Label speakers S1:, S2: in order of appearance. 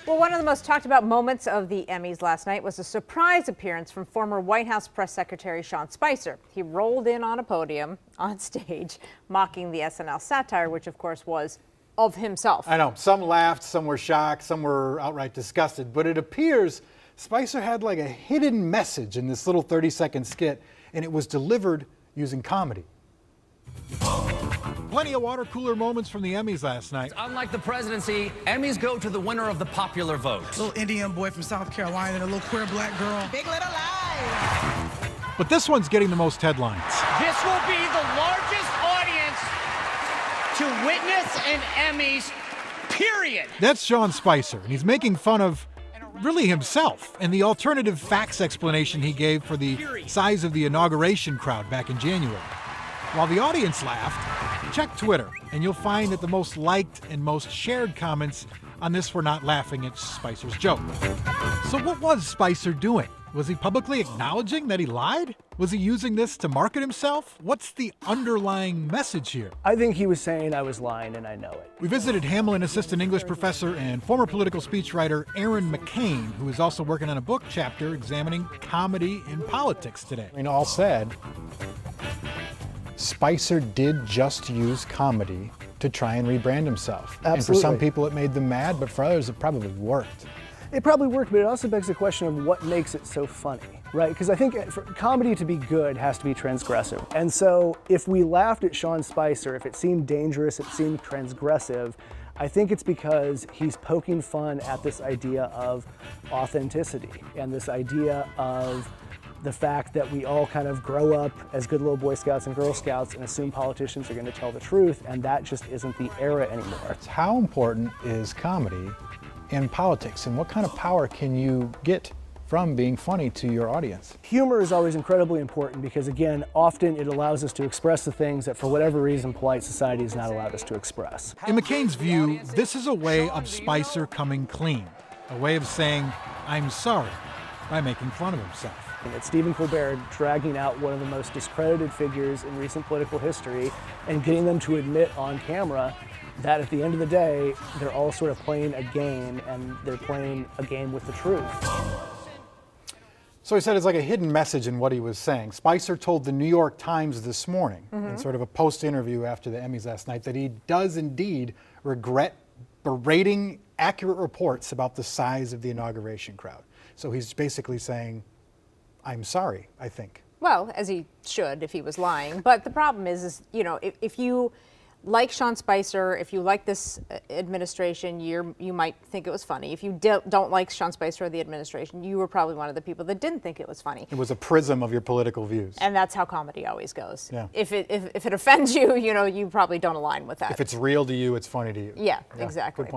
S1: Well, one of the most talked about moments of the Emmys last night was a surprise appearance from former White House Press Secretary Sean Spicer. He rolled in on a podium on stage, mocking the SNL satire, which of course was of himself.
S2: I know. Some laughed, some were shocked, some were outright disgusted. But it appears Spicer had like a hidden message in this little 30-second skit, and it was delivered using comedy.
S3: Plenty of water cooler moments from the Emmys last night.
S4: Unlike the presidency, Emmys go to the winner of the popular vote.
S5: Little Indian boy from South Carolina and a little queer black girl. Big Little Lies.
S3: But this one's getting the most headlines.
S6: This will be the largest audience to witness an Emmys, period.
S3: That's Sean Spicer, and he's making fun of really himself and the alternative facts explanation he gave for the size of the inauguration crowd back in January. While the audience laughed, check Twitter, and you'll find that the most liked and most shared comments on this were not laughing at Spicer's joke. So what was Spicer doing? Was he publicly acknowledging that he lied? Was he using this to market himself? What's the underlying message here?
S7: I think he was saying I was lying and I know it.
S3: We visited Hamlin assistant English professor and former political speechwriter Aaron McCain, who is also working on a book chapter examining comedy in politics today.
S2: I mean, all said, Spicer did just use comedy to try and rebrand himself.
S7: Absolutely.
S2: And for some people it made them mad, but for others it probably worked.
S7: It probably worked, but it also begs the question of what makes it so funny, right? Because I think for comedy to be good has to be transgressive. And so if we laughed at Sean Spicer, if it seemed dangerous, it seemed transgressive, I think it's because he's poking fun at this idea of authenticity and this idea of the fact that we all kind of grow up as good little Boy Scouts and Girl Scouts and assume politicians are going to tell the truth, and that just isn't the era anymore.
S2: How important is comedy in politics, and what kind of power can you get from being funny to your audience?
S7: Humor is always incredibly important because, again, often it allows us to express the things that for whatever reason polite society has not allowed us to express.
S3: In McCain's view, this is a way of Spicer coming clean, a way of saying, I'm sorry, by making fun of himself.
S7: It's Stephen Colbert dragging out one of the most discredited figures in recent political history and getting them to admit on camera that at the end of the day, they're all sort of playing a game, and they're playing a game with the truth.
S2: So he said it's like a hidden message in what he was saying. Spicer told the New York Times this morning, in sort of a post-interview after the Emmys last night, that he does indeed regret berating accurate reports about the size of the inauguration crowd. So he's basically saying, I'm sorry, I think.
S1: Well, as he should if he was lying. But the problem is you know, if you like Sean Spicer, if you like this administration, you might think it was funny. If you don't like Sean Spicer or the administration, you were probably one of the people that didn't think it was funny.
S2: It was a prism of your political views.
S1: And that's how comedy always goes.
S2: Yeah.
S1: If it offends you, you know, you probably don't align with that.
S2: If it's real to you, it's funny to you.
S1: Yeah, exactly.
S2: Good point.